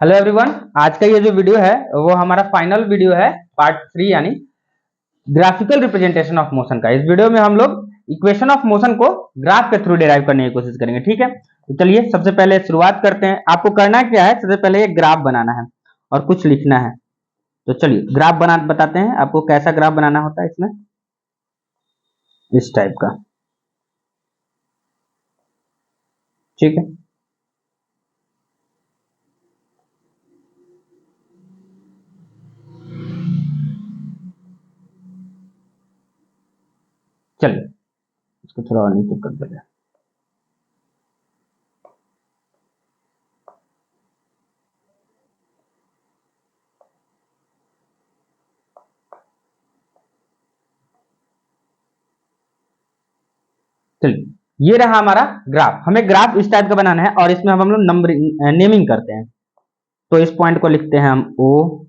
Hello everyone, आज का ये जो वीडियो है वो हमारा फाइनल वीडियो है पार्ट 3 यानी ग्राफिकल रिप्रेजेंटेशन ऑफ मोशन का। इस वीडियो में हम लोग इक्वेशन ऑफ मोशन को ग्राफ के थ्रू डिराइव करने की कोशिश करेंगे। ठीक है, तो चलिए सबसे पहले शुरुआत करते हैं। आपको करना क्या है, सबसे पहले एक ग्राफ बनाना है और कुछ लिखना है। तो चलिए ग्राफ बना बताते हैं आपको कैसा ग्राफ बनाना होता है। इसमें इस टाइप का, ठीक है। चलिए इसको थोड़ा और नीचे कर देते हैं। चलिए ये रहा हमारा ग्राफ। हमें ग्राफ इस टाइप का बनाना है और इसमें हम लोग नंबर नेमिंग करते हैं। तो इस पॉइंट को लिखते हैं हम O,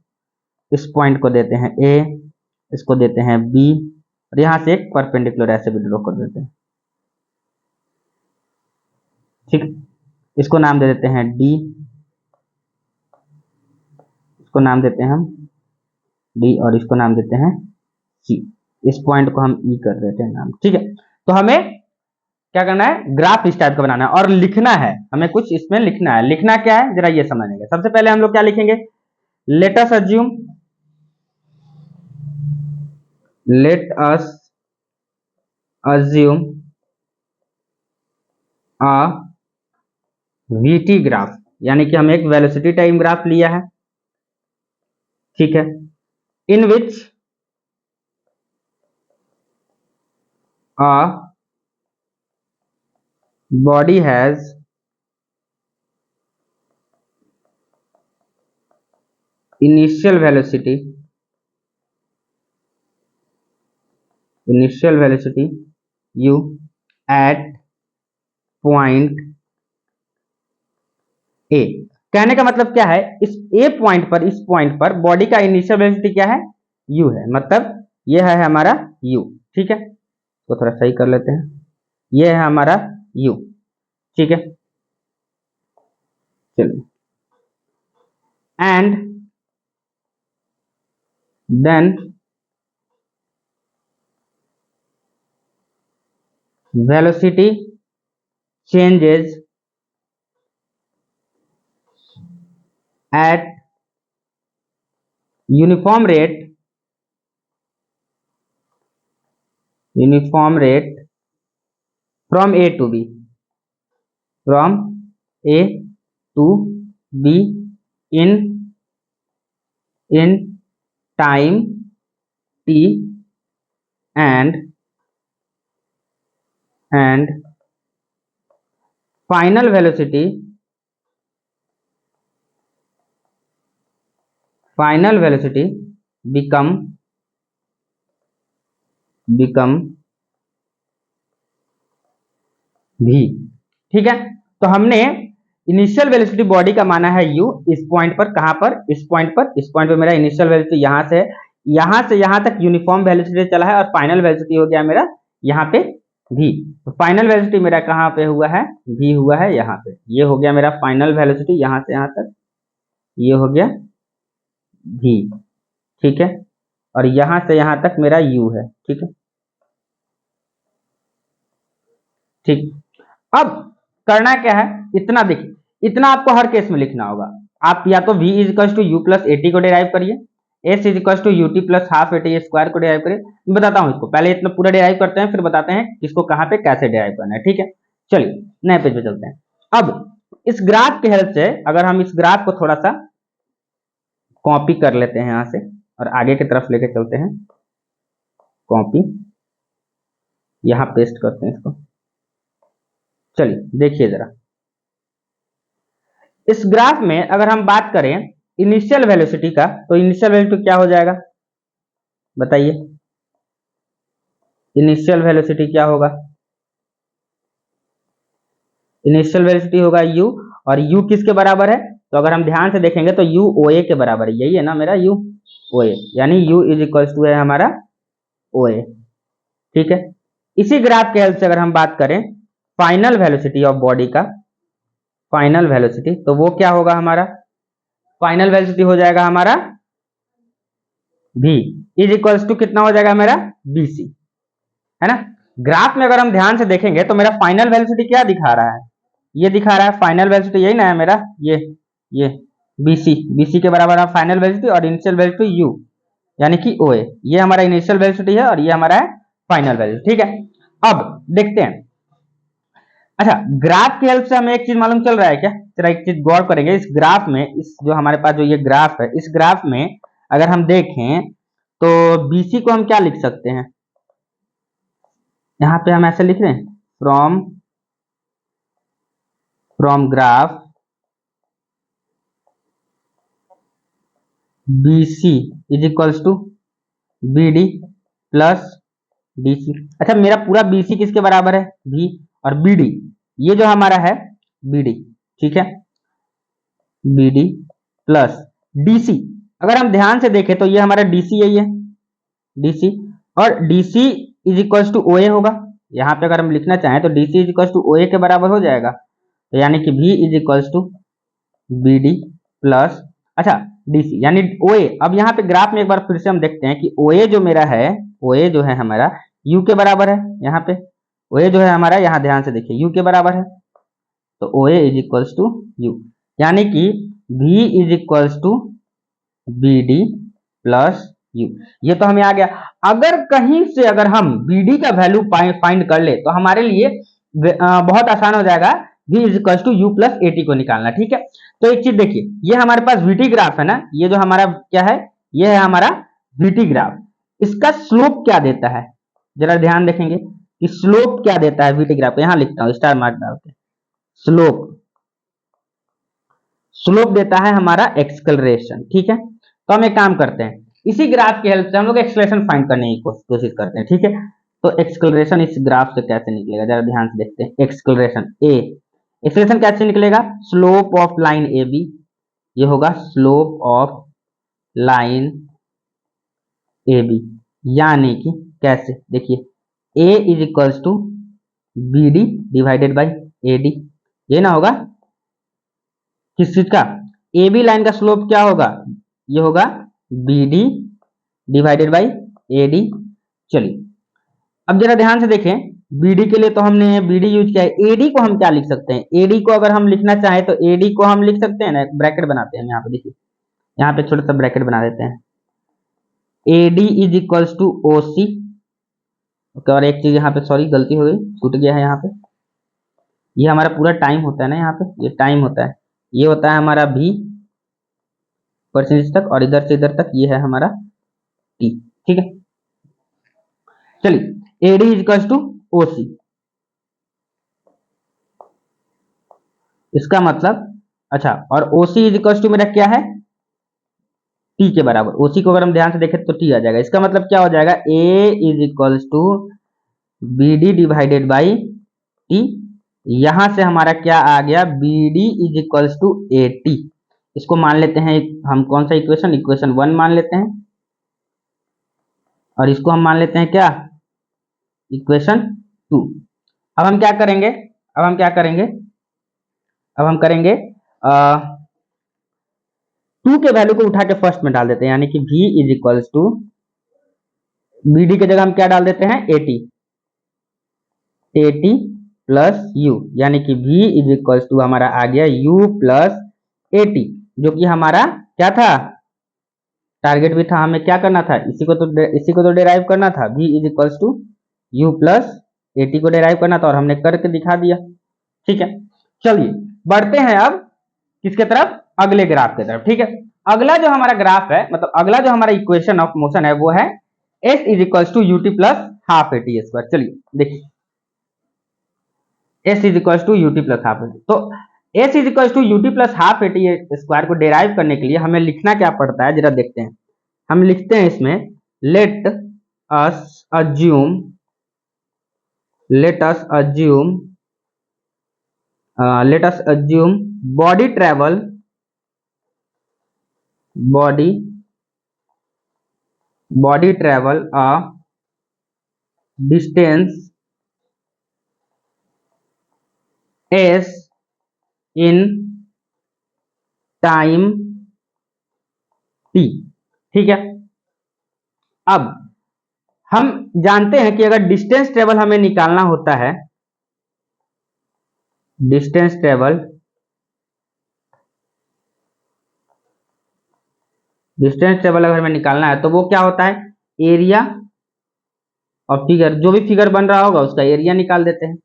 इस पॉइंट को देते हैं A, इसको देते हैं B और यहां से एक परपेंडिकुलर ऐसे भी ड्रॉ कर देते हैं। ठीक, इसको नाम दे देते हैं D, इसको नाम देते हैं हम D और इसको नाम देते हैं C। इस पॉइंट को हम E कर देते हैं नाम। ठीक है, तो हमें क्या करना है, ग्राफ इस टाइप का बनाना है और लिखना है। हमें कुछ इसमें लिखना है। लिखना क्या है जरा ये समझेंगे। सबसे पहले हम लोग क्या लिखेंगे, लेट अस अज्यूम अ वीटी ग्राफ, यानी कि हम एक वेलोसिटी टाइम ग्राफ लिया है। ठीक है, इन विच a body has initial velocity u at point a। कहने का मतलब क्या है, इस a पॉइंट पर, इस पॉइंट पर बॉडी का इनिशियल वेलोसिटी क्या है, u है। मतलब ये है हमारा u। ठीक है, तो थोड़ा सही कर लेते हैं। ये है हमारा u। ठीक है, चलिए and then velocity changes at uniform rate from A to B, in time t and final velocity become v। ठीक है, तो हमने इनिशियल वेलोसिटी बॉडी का माना है u। इस पॉइंट पर, कहां पर, इस पॉइंट पर। इस पॉइंट पर मेरा इनिशियल वेलोसिटी यहां से यहां तक यूनिफॉर्म वेलोसिटी चला है और फाइनल वेलोसिटी हो गया मेरा यहाँ पे v। तो फाइनल वेलोसिटी मेरा कहां पे हुआ है, v हुआ है यहाँ पे। ये हो गया मेरा फाइनल वेलोसिटी यहां से यहां तक, ये हो गया v। ठीक है, और यहां से यहां तक मेरा u है। ठीक है, ठीक। अब करना क्या है, इतना देखिए, इतना आपको हर केस में लिखना होगा। आप या तो v equals to U plus AT को डिराइव करिए, s equals to UT plus half AT square को डिराइव करिए। मैं बताता हूं इसको, पहले इतना पूरा डिराइव करते हैं, फिर बताते हैं किसको कहां पे कैसे डिराइव करना है। ठीक है, चलिए नए पेज पे चलते हैं। अब इस ग्राफ की हेल्प से अगर हम इस ग्राफ को थोड़ा सा कॉपी कर लेते हैं यहां से और आगे की तरफ लेके चलते हैं, कॉपी यहां पेस्ट करते हैं इसको। चलिए देखिए जरा, इस ग्राफ में अगर हम बात करें इनिशियल वेलोसिटी का, तो इनिशियल वेलोसिटी क्या हो जाएगा बताइए। इनिशियल वेलोसिटी क्या होगा, इनिशियल वेलोसिटी होगा u, और u किसके बराबर है, तो अगर हम ध्यान से देखेंगे तो u OA के बराबर है। यही है ना मेरा u OA, यानी u इज इक्वल्स टू है हमारा OA। ठीक है, इसी ग्राफ के हेल्प से अगर हम बात करें फाइनल वेलोसिटी ऑफ बॉडी का, फाइनल वेलोसिटी, तो वो क्या होगा हमारा, फाइनल वेलोसिटी हो जाएगा हमारा v इज इक्वल्स टू कितना हो जाएगा मेरा bc, है ना। ग्राफ में अगर हम ध्यान से देखेंगे तो मेरा फाइनल वेलोसिटी क्या दिखा रहा है, ये दिखा रहा है फाइनल वेलोसिटी, यही ना है मेरा, ये bc के बराबर है फाइनल वेलोसिटी और इनिशियल वेलोसिटी u यानी कि oa, ये हमारा इनिशियल वेलोसिटी है और ये हमारा है फाइनल वेलोसिटी, ठीक है। अब देखते हैं, अच्छा ग्राफ की हेल्प से हमें एक चीज मालूम चल रहा है क्या, जरा एक चीज गौर करेंगे इस ग्राफ में, इस जो हमारे पास जो ये ग्राफ है, इस ग्राफ में अगर हम देखें तो BC को हम क्या लिख सकते हैं, यहां पे हम ऐसे लिख रहे हैं from graph BC is equals to BD plus DC। अच्छा मेरा पूरा BC किसके बराबर है, V, और BD ये जो हमारा है BD, ठीक है, BD प्लस DC, अगर हम ध्यान से देखें तो ये हमारा DC यही है, DC, और DC is equals to OA होगा, यहाँ पे अगर हम लिखना चाहें तो DC is equals to OA के बराबर हो जाएगा, तो यानी कि V is equals to BD plus, अच्छा DC यानी OA। अब यहाँ पे ग्राफ में एक बार फिर से हम देखते हैं कि OA जो मेरा है, OA जो है हमारा U के बराबर है, यहाँ पे OA जो है हमारा, यहाँ ध्यान से देखिए U के बराबर है, तो OA is equals to U, यानी कि V is equals to BD plus U, ये तो हमें आ गया। अगर कहीं से अगर हम BD का वैल्यू फाइंड कर ले तो हमारे लिए बहुत आसान हो जाएगा V is equals to U plus AT को निकालना, ठीक है। तो एक चीज देखिए, ये हमारे पास VT ग्राफ है ना, ये जो हमारा क्या है, ये है हमारा VT ग्राफ, इसका स्लोप क्या देता है, जरा ध्यान देखेंगे कि स्लोप क्या देता है VT ग्राफ, यहां लिखता हूं स्टार मार्क डाल के, स्लोप देता है हमारा एक्सलरेशन, ठीक है। तो हम एक काम करते हैं, इसी ग्राफ की हेल्प से हम लोग एक्सलेशन फाइंड करने की कोशिश करते हैं, ठीक है। तो एक्सलरेशन इस ग्राफ से कैसे निकलेगा, जरा ध्यान से देखते हैं। एक्सलेशन कैसे निकलेगा, slope of line A B, ये होगा slope of line A B, यानी कि कैसे, देखिए A is equals to B D divided by A D, ये ना होगा किस चीज का, ए बी लाइन का स्लोप क्या होगा, ये होगा B D divided by A D. चलिए अब जरा ध्यान से देखें, बीडी के लिए तो हमने बीडी यूज किया है, एडी को हम क्या लिख सकते हैं, एडी को अगर हम लिखना चाहें तो एडी को हम लिख सकते हैं ना, ब्रैकेट बनाते हैं यहाँ पे, देखिए यहाँ पे छोटा सा ब्रैकेट बना देते हैं, AD is equals to O C, okay. और एक चीज यहाँ पे सॉरी गलती हो गई, छूट गया है यहाँ पे, ये हमारा पूरा टाइम होता है ना, यहाँ पे ये टाइम होता है, ये होता है हमारा v परसेंटेज तक, और इधर से इधर तक ये है हमारा t, ठीक है। चलिए AD is equals to O C, इसका मतलब, अच्छा, और OC इज इक्वल्स टू मेरा क्या है, T के बराबर, OC को अगर हम ध्यान से देखें तो T आ जाएगा, इसका मतलब क्या हो जाएगा, A is equals to BD divided by T, यहां से हमारा क्या आ गया, BD is equals to AT, इसको मान लेते हैं हम कौन सा इक्वेशन, इक्वेशन 1 मान लेते हैं, और इसको हम मान लेते हैं क्या, इक्वेशन 2। अब हम क्या करेंगे, अब हम करेंगे 2 के वैल्यू को उठा के फर्स्ट में डाल देते हैं, यानी कि V is equals to BD के जगह हम क्या डाल देते हैं, AT प्लस U, यानी कि V इज इक्वल्स टू हमारा आ गया U प्लस AT, जो कि हमारा क्या था, टारगेट भी था, हमें क्या करना था, इसी को तो डेराइव करना था, V is equals to U plus AT को डेराइव करना था, और हमने करके दिखा दिया, ठीक है। चलिए बढ़ते हैं अब किसके तरफ, अगले ग्राफ की तरफ, ठीक है। अगला जो हमारा ग्राफ है, मतलब अगला जो हमारा इक्वेशन ऑफ मोशन है वो है S is equals to UT plus half AT square. चलिए देखिए S is equals to UT plus half AT, तो S is equals to UT plus half AT square को डेराइव करने के लिए हमें लिखना क्या पड़ता है, जरा देखते हैं। हम लिखते हैं इसमें, let us assume body travel a distance s in time T. ठीक है, अब हम जानते हैं कि अगर डिस्टेंस टेबल हमें निकालना होता है, डिस्टेंस टेबल अगर हमें निकालना है तो वो क्या होता है, एरिया और फिगर, जो भी फिगर बन रहा होगा उसका एरिया निकाल देते हैं।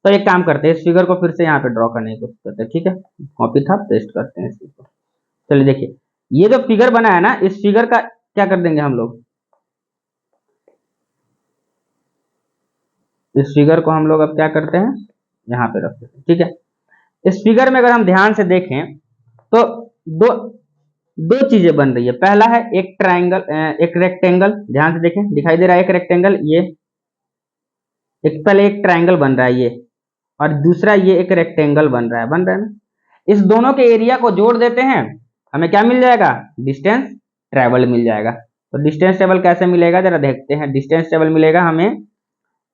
तो एक काम करते हैं, इस फिगर को फिर से यहाँ पे ड्रॉ करने की कोशिश करते हैं। ठीक है, कॉपी था, पेस्ट करते हैं इसको। चलिए देखिए, ये जो फिगर बना है ना, इस फिगर का क्या कर देंगे हम लोग, इस फिगर को हम लोग अब क्या करते हैं, यहाँ पे रखते हैं। ठीक है, इस फिगर में अगर हम ध्यान से देखें तो दो दो चीजें बन रही है। पहला है एक ट्रायंगल, एक रेक्टेंगल, ध्यान से देखें, दिखाई दे रहा है एक रेक्टेंगल, ये एक, पहले एक ट्रायंगल बन रहा है ये, और दूसरा ये एक रेक्टेंगल बन रहा है ना। इस दोनों के एरिया को जोड़ देते हैं, हमें क्या मिल जाएगा, डिस्टेंस ट्रेवल मिल जाएगा। तो डिस्टेंस टेबल कैसे मिलेगा जरा देखते हैं। डिस्टेंस टेबल मिलेगा हमें,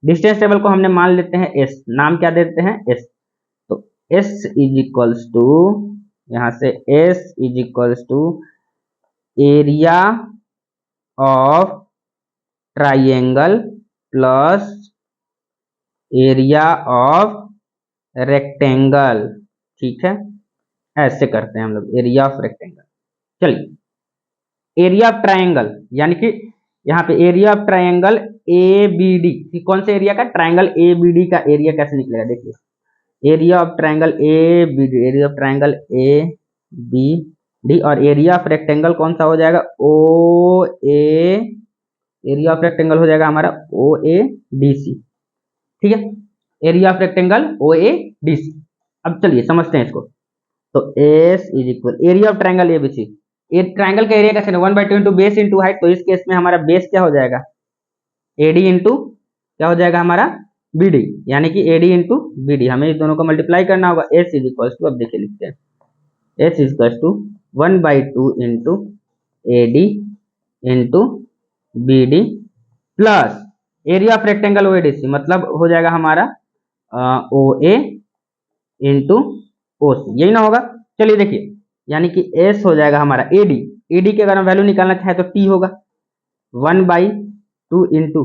डिस्टेंस टेबल को हमने मान लेते हैं एस, नाम क्या देते हैं, एस। तो एस इज इक्वल्स टू, यहां से S is equals to area of triangle plus area of rectangle. ठीक है, ऐसे करते हैं हम लोग, एरिया ऑफ रेक्टेंगल। चलिए, एरिया ऑफ ट्रायंगल, यानी कि यहाँ पे area of triangle A B D, कौन से एरिया का, ट्रायंगल ए बी डी का एरिया कैसे निकलेगा, देखिए, area of triangle A B D, area of triangle A B D, और एरिया ऑफ रेक्टेंगल कौन सा हो जाएगा, O A, area of rectangle हो जाएगा हमारा ओ ए डी सी। ठीक है, area of rectangle O A D C. अब चलिए समझते हैं इसको। तो S is equal area of triangle A B C, ये ट्रायंगल का एरिया कैसे, 1/2 इंटू बेस इंटू हाइट। तो इस केस में हमारा बेस क्या हो जाएगा, एडी इंटू क्या हो जाएगा हमारा, बी डी, यानी कि एडी इंटू बी डी, हमें इस दोनों को मल्टीप्लाई करना होगा। एस इज इक्वल टू, अब देखिए लिखते हैं, S is equal to 1/2 into A D into B D plus area of rectangle O A D C, मतलब हो जाएगा हमारा ओ ए इंटू ओ सी, यही ना होगा। चलिए देखिए, यानी कि एस हो जाएगा हमारा एडी, एडी की अगर हम वैल्यू निकालना चाहे तो टी होगा 1/2 इंटू,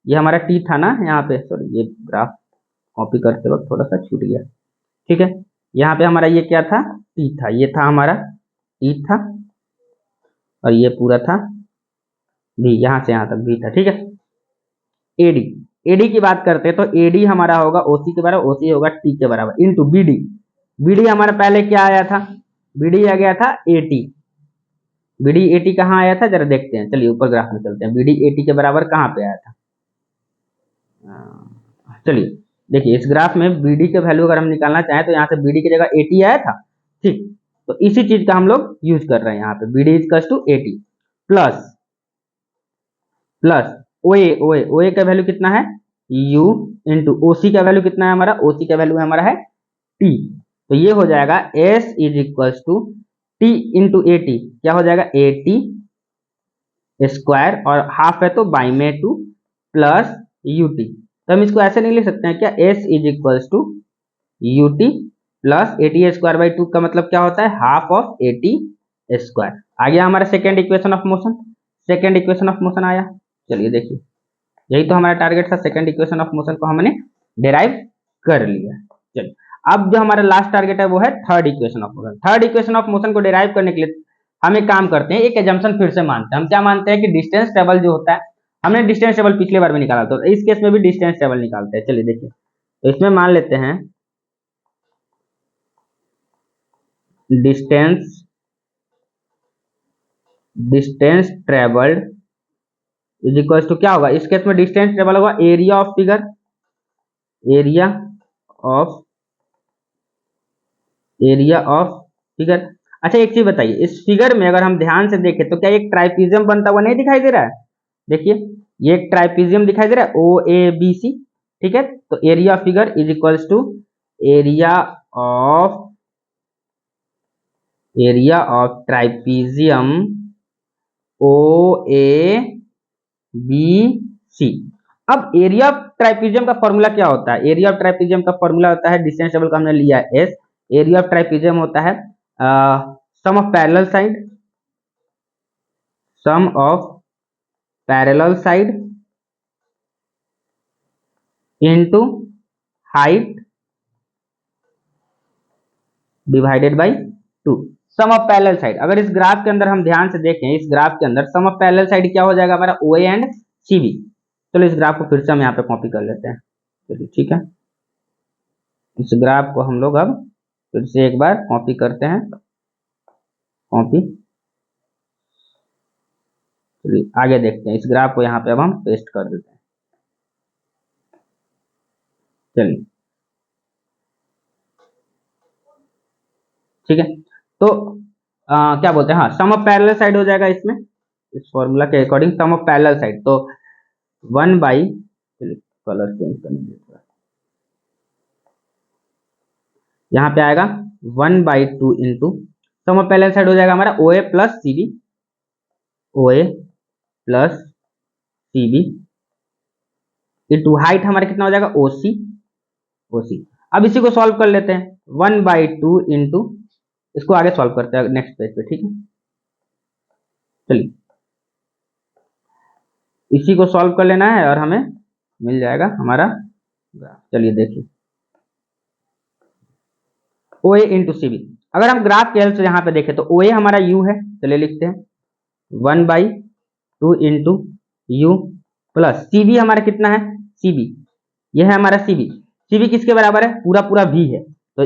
ये हमारा टी था ना यहाँ पे, सॉरी ये ग्राफ कॉपी करते वक्त थोड़ा सा छूट गया। ठीक है, यहाँ पे हमारा ये क्या था, टी था, ये था हमारा टी था, और ये पूरा था बी, यहाँ से यहाँ तक बी था। ठीक है, एडी, एडी की बात करते हैं तो एडी हमारा होगा ओसी के बराबर, ओसी होगा टी के बराबर इंटू बीडी, बीडी हमारा पहले क्या आया था, बीडी आ गया था एटी, बीडी एटी कहाँ आया था जरा देखते हैं। चलिए ऊपर ग्राफ में चलते हैं, बीडी एटी के बराबर कहाँ पे आया था, चलिए देखिए, इस ग्राफ में बीडी के वैल्यू अगर हम निकालना चाहें तो यहाँ से बीडी की जगह एटी आया था। ठीक, तो इसी चीज का हम लोग यूज कर रहे हैं यहाँ पे, BD is to AT plus plus OA, OA ओए का वैल्यू कितना है, यू इंटू ओसी का वैल्यू कितना है हमारा, ओसी का वैल्यू हमारा है टी। तो ये हो जाएगा S is equal to T into A T, क्या हो जाएगा ए टी स्क्वायर, और हाफ है तो बाई में टू प्लस यू टी। तो हम इसको ऐसे नहीं लिख सकते हैं क्या, S is equal to U T plus A T square by two, का मतलब क्या होता है, half of A T square. आ गया हमारा second equation of motion, second equation of motion आया। चलिए देखिए, यही तो हमारा टारगेट था, सेकेंड इक्वेशन ऑफ मोशन को हमने डिराइव कर लिया। चलिए, अब जो हमारा लास्ट टारगेट है वो है third equation of motion. Third equation of motion को डिराइव करने के लिए हम एक काम करते हैं, एक एजम्पशन फिर से मानते हैं। हम क्या मानते हैं कि डिस्टेंस टेबल जो होता है, हमने डिस्टेंस टेबल पिछले बार भी निकाला था, तो इस केस में भी डिस्टेंस टेबल निकालते हैं। चलिए देखिए, तो इसमें मान लेते हैं distance travelled is equal to क्या होगा, इस केस में डिस्टेंस ट्रेवल होगा area of figure, area of figure. अच्छा एक चीज बताइए, इस फिगर में अगर हम ध्यान से देखें तो क्या एक ट्राइपीजियम बनता हुआ नहीं दिखाई दे रहा है, देखिए ये एक ट्राइपीजियम दिखाई दे रहा है ओ ए बी सी। ठीक है, तो area of figure is equals to area of trapezium O A B C. अब एरिया ऑफ ट्राइपीजियम का फॉर्मूला क्या होता है, एरिया ऑफ ट्राइपीजियम का फॉर्मूला होता है, डिस्टेंस टेबल का हमने लिया है एस, एरिया ऑफ ट्राइपीजियम होता है sum of parallel side sum of parallel side into height divided by 2। Sum of parallel side, अगर इस ग्राफ के अंदर हम ध्यान से देखें, इस ग्राफ के अंदर सम ऑफ पैरेलल साइड क्या हो जाएगा हमारा, OA एंड CB। चलो इस ग्राफ को फिर से हम यहाँ पे कॉपी कर लेते हैं। चलिए ठीक है, इस ग्राफ को हम लोग अब फिर से एक बार कॉपी करते हैं, कॉपी। चलिए आगे देखते हैं, इस ग्राफ को यहाँ पे अब हम पेस्ट कर देते हैं। चलिए ठीक है, तो क्या बोलते हैं, हाँ सम ऑफ पैरेलल साइड हो जाएगा इसमें, इस फॉर्मूला के according sum of parallel side, तो 1 बाई, कलर चेंज करने दीजिए, यहाँ पे आएगा 1/2 into sum of parallel side हो जाएगा हमारा OA plus CB, OA plus CB into height हमारा कितना हो जाएगा OC, OC। अब इसी को सॉल्व कर लेते हैं, 1/2 इंटू, इसको आगे सॉल्व करते हैं नेक्स्ट पेज पे, ठीक है। चलिए इसी को सॉल्व कर लेना है और हमें मिल जाएगा हमारा ग्राफ। चलिए देखिए, OA इंटू CB, अगर हम ग्राफ के हेल्प से यहाँ पे देखें तो OA हमारा U है, चलिए लिखते हैं 1/2 इंटू U प्लस CB हमारा कितना है, CB, यह है हमारा CB। CB किसके बराबर है, पूरा पूरा V है, तो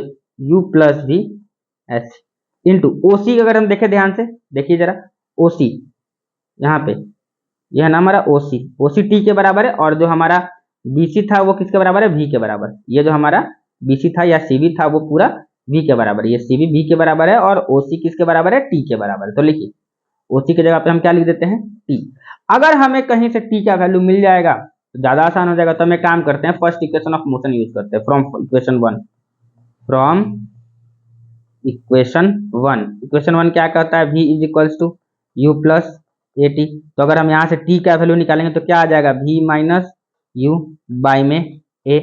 U plus V S into OC, अगर हम देखें ध्यान से, देखिए जरा OC यहाँ पे, यह ना हमारा OC T के बराबर है, और जो हमारा BC था वो किसके बराबर है, V के बराबर। ये जो हमारा BC था या CB था वो पूरा V के बराबर, ये CB V के बराबर है, और OC किसके बराबर है, T के बराबर है। तो लिखिए OC की जगह पे हम क्या लिख देते हैं, T। अगर हमें कहीं से T का वैल्यू मिल जाएगा तो ज्यादा आसान हो जाएगा, तो हम एक काम करते हैं, first equation of motion use करते हैं, फ्रॉम इक्वेशन 1, फ्रॉम इक्वेशन 1 क्या कहता है, V is equals to U plus AT। तो अगर हम यहाँ से T का वैल्यू निकालेंगे तो क्या आ जाएगा, V माइनस U बाई में A।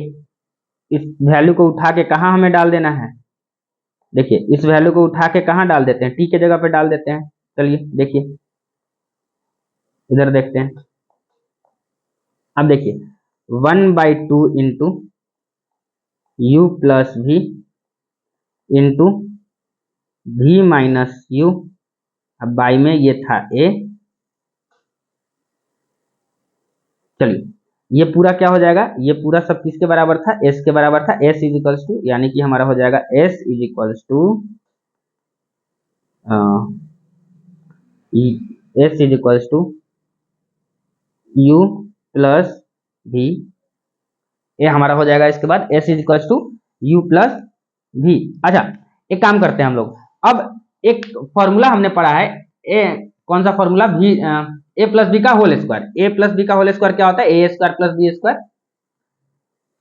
इस वैल्यू को उठा के कहाँ हमें डाल देना है, देखिए इस वैल्यू को उठा के कहाँ डाल देते हैं, T के जगह पे डाल देते हैं। चलिए देखिए इधर देखते हैं, अब देखिए 1/2 into U plus V into V minus U, अब बाई में ये था A। चलिए ये पूरा क्या हो जाएगा, ये पूरा सब किसके बराबर था, S के बराबर था, S इज इक्वल्स टू, यानी कि हमारा हो जाएगा S is equals to S is equals to U plus V, ये हमारा हो जाएगा। इसके बाद S is equals to U plus V। अच्छा एक काम करते हैं हम लोग, अब एक फॉर्मूला हमने पढ़ा है, कौन सा फॉर्मूला, A प्लस बी का whole square. A plus B का होल स्क्वायर क्या होता है, A square plus B square,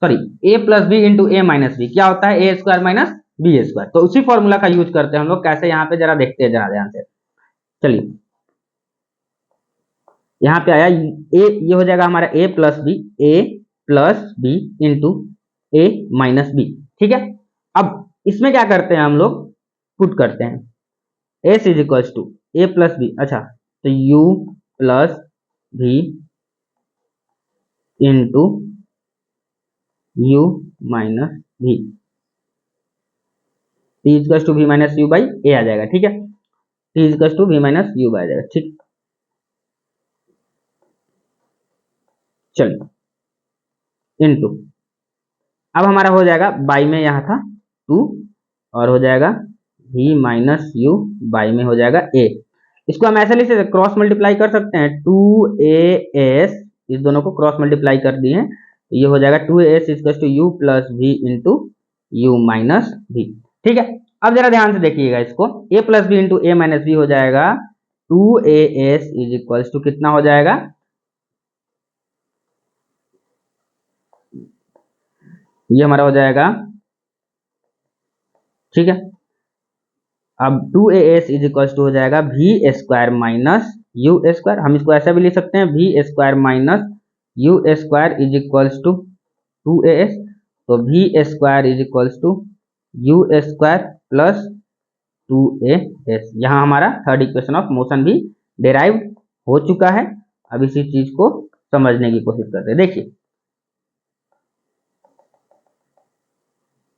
sorry A plus B into A minus B क्या होता है, A square minus B square. तो उसी फॉर्मूला का यूज करते हैं हम लोग, कैसे यहाँ पे जरा देखते हैं जरा ध्यान से। चलिए यहाँ पे आया A, ये हो जाएगा हमारा A plus B into A minus B, ठीक है। अब इसमें क्या करते हैं हम लोग, पुट करते हैं S is equals to A plus B, अच्छा तो U plus V into U minus V, T is to V minus U by A आ जाएगा, ठीक है। T is to V minus U by आ जाएगा, ठीक। चलिए इंटू, अब हमारा हो जाएगा बाई में यहाँ था 2, और हो जाएगा V माइनस U बाई में हो जाएगा A। इसको हम ऐसे लिख सकते, क्रॉस मल्टीप्लाई कर सकते हैं, 2AS, इस दोनों को क्रॉस मल्टीप्लाई कर दिए हैं, तो ये हो जाएगा 2AS is to U plus V into U minus V, ठीक है। अब जरा ध्यान से देखिएगा इसको, A plus B into A minus B हो जाएगा 2AS इज इक्वल्स टू कितना हो जाएगा, ये हमारा हो जाएगा, ठीक है। अब 2AS इज इक्वल्स टू हो जाएगा V square minus U square, हम इसको ऐसा भी लिख सकते हैं V square minus U square is equals to 2AS, तो V square is equals to U square plus 2AS। यहाँ हमारा थर्ड इक्वेशन ऑफ मोशन भी डेराइव्ड हो चुका है। अब इसी चीज को समझने की कोशिश करते हैं। देखिए,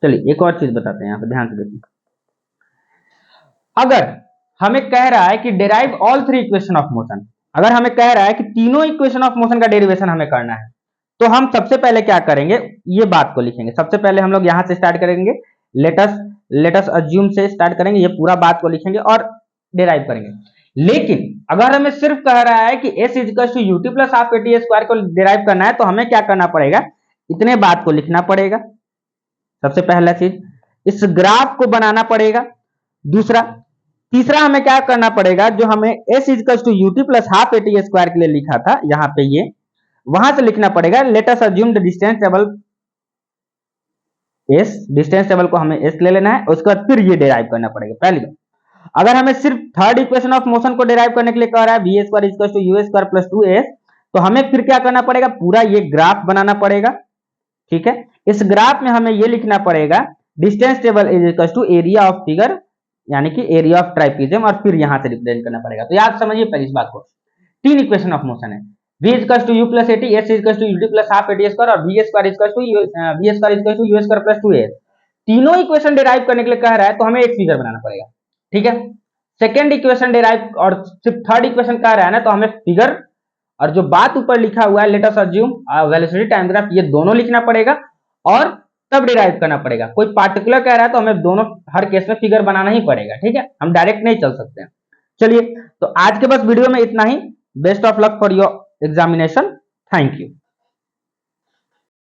चलिए एक और चीज बताते हैं, यहाँ पे ध्यान से देखिए। अगर हमें कह रहा है कि derive all three equation of motion, अगर हमें कह रहा है कि तीनों इक्वेशन ऑफ मोशन का डेरिवेशन हमें करना है, तो हम सबसे पहले क्या करेंगे, ये बात को लिखेंगे। सबसे पहले हम लोग यहां से स्टार्ट करेंगे, लेटस अज्यूम से स्टार्ट करेंगे, ये पूरा बात को लिखेंगे और डेराइव करेंगे। लेकिन अगर हमें सिर्फ कह रहा है कि s is equal to UT plus half AT square को डेराइव करना है, तो हमें क्या करना पड़ेगा, इतने बात को लिखना पड़ेगा। सबसे पहला चीज, इस ग्राफ को बनाना पड़ेगा। दूसरा, तीसरा हमें क्या करना पड़ेगा, जो हमें s is equal to UT plus half AT square के लिए लिखा था, यहाँ पे ये वहां से लिखना पड़ेगा let us assume the distance table s, distance table को हमें s ले लेना है, उसके बाद फिर ये डेराइव करना पड़ेगा। पहली बात, अगर हमें सिर्फ थर्ड इक्वेशन ऑफ मोशन को डेराइव करने के लिए कह रहा है V square equal to U square plus 2s, तो हमें फिर क्या करना पड़ेगा, पूरा ये ग्राफ बनाना पड़ेगा। ठीक है, इस ग्राफ में हमें ये लिखना पड़ेगा distance table is equal to area of figure, यानी कि एरिया ऑफ ट्राइपिज्म, और फिर यहां से रिप्रेजेंट करना पड़ेगा। तो याद समझिए पहले इस बात को, तीन इक्वेशन ऑफ मोशन है, v equal to U plus AT, s equal to UT plus half AT square, और v square equal to U square plus 2s। तीनों इक्वेशन डेराइव करने के लिए कह रहा है, तो हमें एक फिगर बनाना पड़ेगा। ठीक है, सेकेंड इक्वेशन डेराइव और सिर्फ थर्ड इक्वेशन कह रहा है ना, तो हमें फिगर और जो बात ऊपर लिखा हुआ है let us assume velocity time graph, ये दोनों लिखना पड़ेगा और तब डिराइव करना पड़ेगा। कोई पार्टिकुलर कह रहा है तो हमें दोनों हर केस में फिगर बनाना ही पड़ेगा। ठीक है, हम डायरेक्ट नहीं चल सकते हैं। चलिए, तो आज के बस वीडियो में इतना ही। Best of luck for your examination. Thank you.